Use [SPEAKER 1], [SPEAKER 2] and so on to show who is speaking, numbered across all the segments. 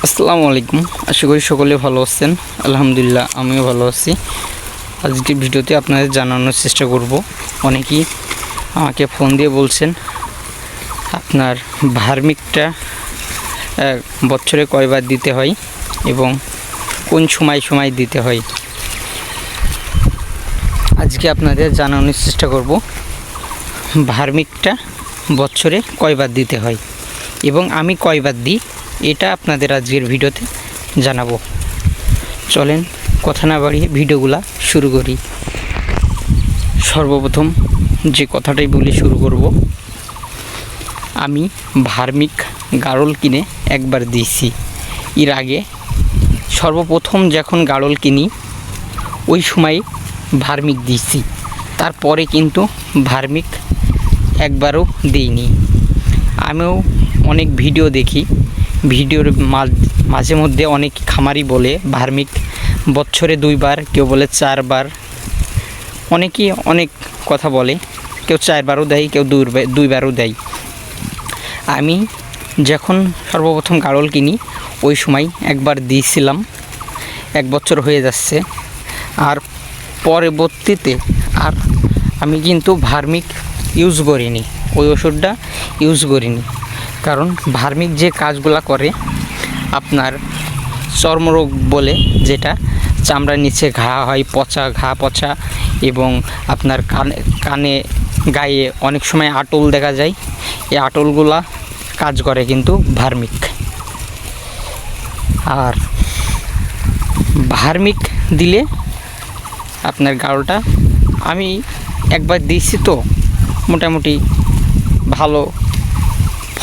[SPEAKER 1] আসসালামু আলাইকুম। আশা করি সকলে ভালো আছেন। আলহামদুলিল্লাহ আমিও ভালো আছি। আজকের ভিডিওতে আপনাদের জানানোর চেষ্টা করব, অনেকেই আমাকে ফোন দিয়ে বলছেন আপনার ভার্মিকটা বছরে কয়বার দিতে হয় এবং কোন সময় দিতে হয়। আজকে আপনাদের জানানোর চেষ্টা করব ভার্মিকটা বছরে কয়বার দিতে হয় এবং আমি কয়বার দিই, এটা আপনাদের আজকের ভিডিওতে জানাবো। চলেন কথা না বাড়িয়ে ভিডিওগুলা শুরু করি। সর্বপ্রথম যে কথাটাই বলে শুরু করব, আমি ভার্মিক গাড়ল কিনে একবার দিয়েছি। এর আগে সর্বপ্রথম যখন গাড়ল কিনি ওই সময় ভার্মিক দিয়েছি, তারপরে কিন্তু ভার্মিক একবারও দিইনি। আমিও অনেক ভিডিও দেখি, ভিডিওর মাঝে মধ্যে অনেক খামারি বলে ভার্মিক বছরে 2 বার, কেউ বলে 4 বার, অনেকেই অনেক কথা বলে, কেউ 4 বারও দেয়, কেউ 2 বারও দেয়। আমি যখন সর্বপ্রথম গাড়ল কিনি ওই সময় একবার দিয়েছিলাম, 1 বছর হয়ে যাচ্ছে। আর পরবর্তীতে আর আমি কিন্তু ভার্মিক ইউজ করিনি, ওই ওষুধটা ইউজ করিনি। কারণ ভার্মিক যে কাজগুলা করে, আপনার চর্মরোগ বলে, যেটা চামড়ার নিচে ঘা হয়, ঘা পচা, এবং আপনার কানে গায়ে অনেক সময় আটল দেখা যায়, এই আটলগুলা কাজ করে কিন্তু ভার্মিক। আর ভার্মিক দিলে আপনার গাড়লটা আমি একবার দিয়েছি, তো মোটামুটি ভালো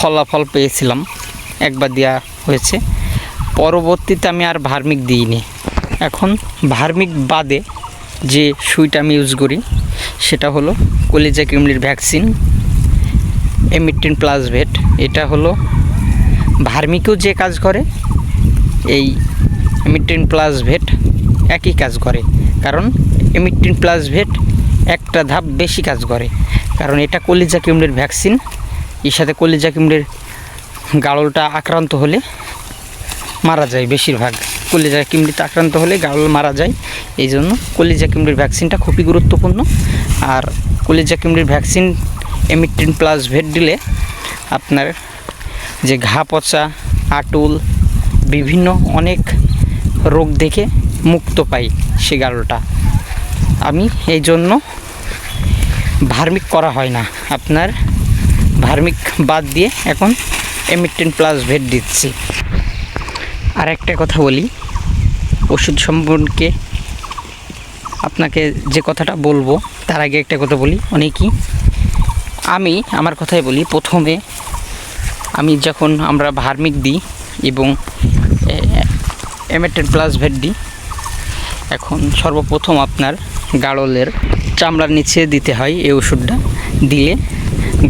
[SPEAKER 1] ফলাফল পেয়েছিলাম, একবার দেওয়া হয়েছে। পরবর্তীতে আমি আর ভার্মিক দিইনি। এখন ভার্মিক বাদে যে সুইটা আমি ইউজ করি সেটা হলো কলিজা কৃমির ভ্যাকসিন এমিট্রিন প্লাস ভেট। এটা হলো ভার্মিকেও যে কাজ করে, এই এমিট্রিন প্লাস ভেট একই কাজ করে। কারণ এমিট্রিন প্লাস ভেট একটা ধাপ বেশি কাজ করে, কারণ এটা কলিজা কৃমির ভ্যাকসিন। এর সাথে কলিজা কৃমির গাড়লটা আক্রান্ত হলে মারা যায়, বেশিরভাগ কলিজা কৃমিতে আক্রান্ত হলে গাড়ল মারা যায়। এই জন্য কলিজা কৃমির ভ্যাকসিনটা খুবই গুরুত্বপূর্ণ। আর কলিজা কৃমির ভ্যাকসিন এমিট্রিন প্লাস ভেট দিলে আপনার যে ঘা পচা, আটুল, বিভিন্ন অনেক রোগ থেকে মুক্ত পাই সে গাড়লটা। আমি এই জন্য ভার্মিক করা হয় না, আপনার ভার্মিক বাদ দিয়ে এখন এমিট্রিন প্লাস ভেট দিচ্ছি। আর একটা কথা বলি, ওষুধ সম্পর্কে আপনাকে যে কথাটা বলবো তার আগে একটা কথা বলি। অনেকেই আমি আমার কথাই বলি, প্রথমে আমি যখন আমরা ভার্মিক দিই এবং এমিট্রিন প্লাস ভেট দিই, এখন সর্বপ্রথম আপনার গাড়লের চামড়ার নিচে দিতে হয়। এই ওষুধটা দিলে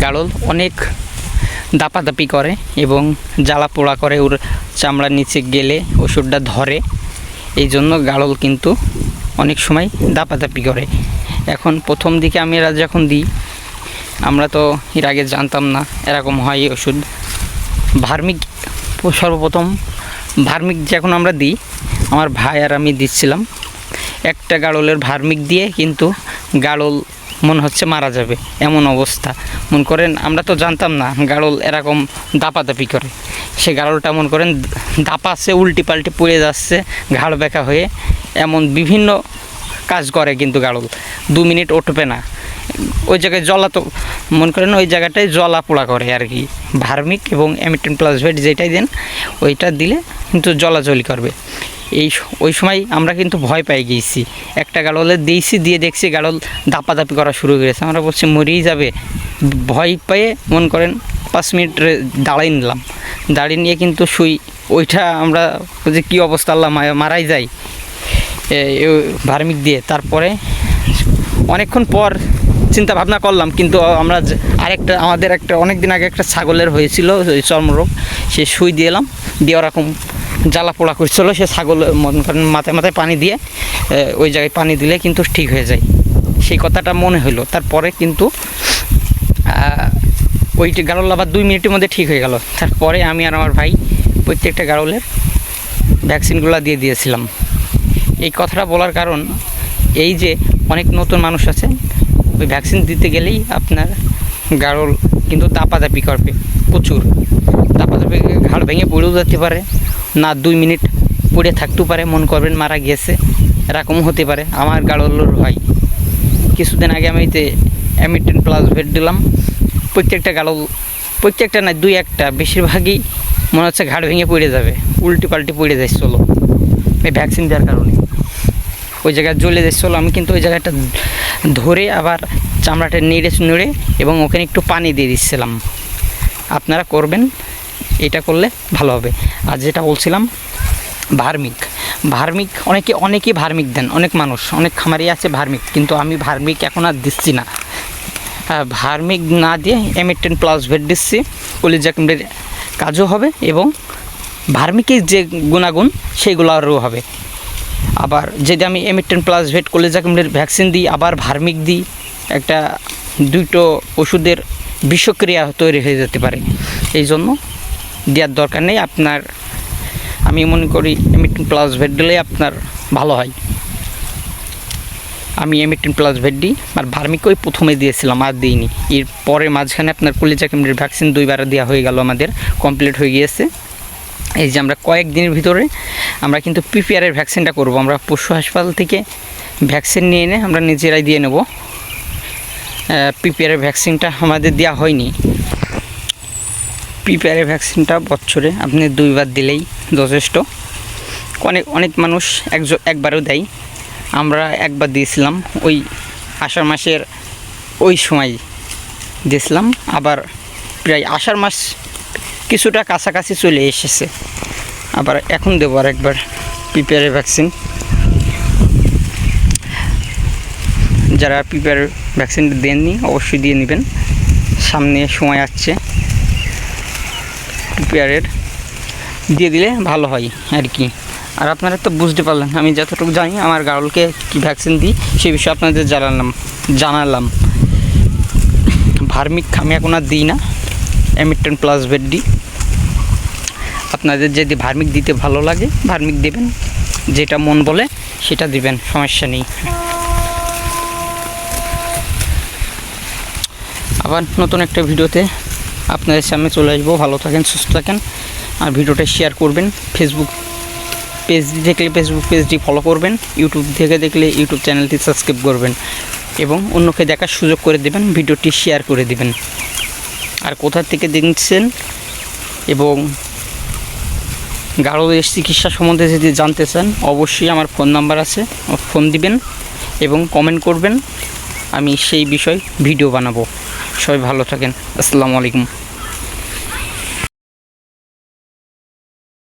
[SPEAKER 1] গাড়ল অনেক দাপাদাপি করে এবং জ্বালা পোড়া করে, ওর চামড়ার নিচে গেলে ওষুধটা ধরে। এই জন্য গাড়ল কিন্তু অনেক সময় দাপাদাপি করে। এখন প্রথম দিকে আমি যখন দিই, আমরা তো এর আগে জানতাম না এরকম হয় এই ওষুধ। ভার্মিক সর্বপ্রথম ভার্মিক যখন আমরা দিই, আমার ভাই আর আমি দিচ্ছিলাম, একটা গাড়লের ভার্মিক দিয়ে কিন্তু গাড়ল মনে হচ্ছে মারা যাবে, এমন অবস্থা। মনে করেন আমরা তো জানতাম না গাড়ল এরকম দাপাদাপি করে। সে গাড়লটা মনে করেন দাপাচ্ছে, উল্টি পাল্টি পড়ে যাচ্ছে, ঘাড় বেঁকা হয়ে, এমন বিভিন্ন কাজ করে কিন্তু গাড়ল 2 মিনিট উঠবে না। ওই জায়গায় জলা, তো মনে করেন ওই জায়গাটায় জলা পোড়া করে আর কি। ভার্মিক এবং এমিট্রিন প্লাস ভেট যেটাই দেন, ওইটা দিলে কিন্তু জলাজলি করবে। ওই সময় আমরা কিন্তু ভয় পেয়ে গিয়েছি। একটা গাড়লে দিয়েছি, দিয়ে দেখছি গাড়ল দাপাদাপি করা শুরু করেছে। আমরা বলছি মরেই যাবে, ভয় পেয়ে মনে করেন 5 মিনিট দাঁড়াই নিলাম। দাঁড়িয়ে নিয়ে কিন্তু ওইটা আমরা যে কী অবস্থা, আল্লাহ মারাই যায় ভার্মিক দিয়ে। তারপরে অনেকক্ষণ পর চিন্তা ভাবনা করলাম, কিন্তু আমরা আমাদের একটা অনেক দিন আগে একটা ছাগলের হয়েছিল ওই চর্মরোগ, সে সুই দিলাম, দিয়ে ওরকম জ্বালা পোড়া করছিল। সে ছাগল মনে করেন মাথায় মাথায় পানি দিয়ে, ওই জায়গায় পানি দিলে কিন্তু ঠিক হয়ে যায়, সেই কথাটা মনে হলো। তারপরে কিন্তু ওইটি গাড়ল আবার 2 মিনিটের মধ্যে ঠিক হয়ে গেল। তারপরে আমি আর আমার ভাই প্রত্যেকটা গাড়লের ভ্যাকসিনগুলো দিয়ে দিয়েছিলাম। এই কথাটা বলার কারণ এই যে অনেক নতুন মানুষ আছে, ওই ভ্যাকসিন দিতে গেলেই আপনার গাড়ল কিন্তু দাপাদাপি করবে, প্রচুর দাপাদাপি, ঘাড় ভেঙে পড়েও যেতে পারে, না 2 মিনিট পড়ে থাকতেও পারে, মনে করবেন মারা গিয়েছে, এরকমও হতে পারে। আমার গাড়লের হয়, কিছুদিন আগে আমি অ্যামিটেন প্লাস ভেট দিলাম, প্রত্যেকটা গাড়ল, প্রত্যেকটা না 2-1টা, বেশিরভাগই মনে হচ্ছে ঘাড় ভেঙে পড়ে যাবে, উল্টি পাল্টি পড়ে যাচ্ছিল এই ভ্যাকসিন দেওয়ার কারণে। ওই জায়গায় জ্বলে যাচ্ছিল, আমি কিন্তু ওই জায়গাটা ধরে আবার চামড়াটা নেড়ে এবং ওখানে একটু পানি দিয়ে দিচ্ছিলাম। আপনারা করবেন, এটা করলে ভালো হবে। আর যেটা বলছিলাম ভার্মিক অনেকেই ভার্মিক দেন, অনেক মানুষ, অনেক খামারি আছে ভার্মিক, কিন্তু আমি ভার্মিক এখন আর দিচ্ছি না। ভার্মিক না দিয়ে অ্যামিটেন প্লাস ভেট দিচ্ছি, কলিজা কুমড়ের কাজও হবে এবং ভার্মিকের যে গুণাগুণ সেইগুলো আরও হবে। আবার যদি আমি অ্যামিটেন প্লাস ভেট কলিজা কুমড়ের ভ্যাকসিন দিই, আবার ভার্মিক দিই, একটা দুটো ওষুধের বিষক্রিয়া তৈরি হয়ে যেতে পারে, এই জন্য দেওয়ার দরকার নেই। আপনার, আমি মনে করি অ্যামিটেন প্লাস ভেট দিলে আপনার ভালো হয়। আমি অ্যামিটেন প্লাস ভেট দিই, আর ভার্মিক ওই প্রথমে দিয়েছিলাম, আর দিইনি। এর পরে মাঝখানে আপনার কলিজা কুমড়ের ভ্যাকসিন 2বার দেওয়া হয়ে গেল, আমাদের কমপ্লিট হয়ে গিয়েছে। এই যে আমরা কয়েকদিনের ভিতরে আমরা কিন্তু পিপিআরের ভ্যাকসিনটা করব। আমরা পশু হাসপাতাল থেকে ভ্যাকসিন নিয়ে এনে আমরা নিজেরাই দিয়ে নেব। পিপিআরের ভ্যাকসিনটা আমাদের দেওয়া হয়নি। পিপিআরের ভ্যাকসিনটা বছরে আপনি 2বার দিলেই যথেষ্ট। অনেক মানুষ একবারও দেয়, আমরা একবার দিয়েছিলাম, ওই আষাঢ় মাসের ওই সময় দিয়েছিলাম। আবার প্রায় আষাঢ় মাস কিছুটা কাছাকাছি চলে এসেছে, আবার এখন দেবো আর একবার পিপিআরের ভ্যাকসিন। যারা পিপিআর ভ্যাকসিন দেননি অবশ্যই দিয়ে নেবেন, সামনে সময় আসছে, পিপিআরের দিয়ে দিলে ভালো হয় আর কি। আর আপনারা তো বুঝতে পারলেন আমি যতটুকু জানি আমার গাড়লকে কী ভ্যাকসিন দিই সেই বিষয়ে আপনাদের জানালাম। ভার্মিক আমি এখন আর দিই না, অ্যামিটেন প্লাস ভেট দিই। আপনাদের যদি ভার্মিক দিতে ভালো লাগে ভার্মিক দেবেন, যেটা মন বলে সেটা দিবেন, সমস্যা নেই। আবার নতুন একটা ভিডিওতে আপনাদের সামনে চলে আসবো। ভালো থাকেন, সুস্থ থাকেন, আর ভিডিওটা শেয়ার করবেন। ফেসবুক পেজ দেখলে ফেসবুক পেজটি ফলো করবেন, ইউটিউব থেকে দেখলে ইউটিউব চ্যানেলটি সাবস্ক্রাইব করবেন এবং অন্যকে দেখার সুযোগ করে দেবেন, ভিডিওটি শেয়ার করে দেবেন। আর কোথা থেকে দেখছেন এবং গাড়লের চিকিৎসা সম্বন্ধে যদি জানতে চান অবশ্যই আমার ফোন নাম্বার আছে, ফোন দিবেন এবং কমেন্ট করবেন, আমি সেই বিষয় ভিডিও বানাবো। সবাই ভালো থাকেন, আসসালামু আলাইকুম।